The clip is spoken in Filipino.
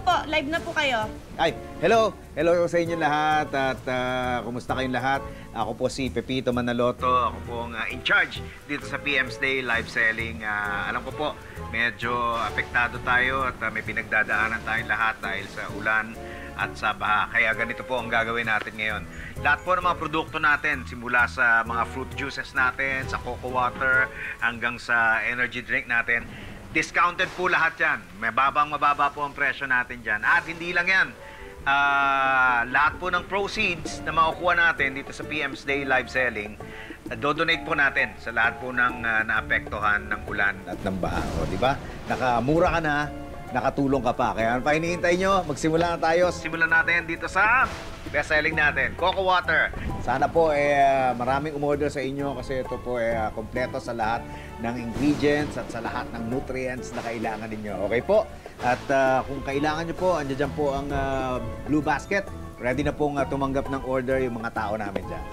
po, live na po kayo. Ay, hello! Hello sa inyo lahat at kumusta kayong lahat? Ako po si Pepito Manaloto. Ako po ang in charge dito sa PM's Day Live Selling. Alam ko po, medyo apektado tayo at may pinagdadaanan tayong lahat dahil sa ulan at sa baha. Kaya ganito po ang gagawin natin ngayon. Lahat po ng mga produkto natin, simula sa mga fruit juices natin, sa cocoa water, hanggang sa energy drink natin, discounted po lahat yan. Mababa po ang presyo natin dyan. At hindi lang yan. Lahat po ng proceeds na makukuha natin dito sa PM's Day Live Selling, do-donate po natin sa lahat po ng naapektuhan ng ulan at ng baha. O, di ba? Nakamura ka na, nakatulong ka pa. Kaya ano pa hinihintay nyo? Magsimula na tayo. Simulan natin dito sa best selling natin, Cocoa Water. Sana po maraming umorder sa inyo kasi ito po kompleto sa lahat ng ingredients at sa lahat ng nutrients na kailangan ninyo. Okay po? At kung kailangan nyo po, andyan po ang Blue Basket. Ready na pong tumanggap ng order yung mga tao namin dyan.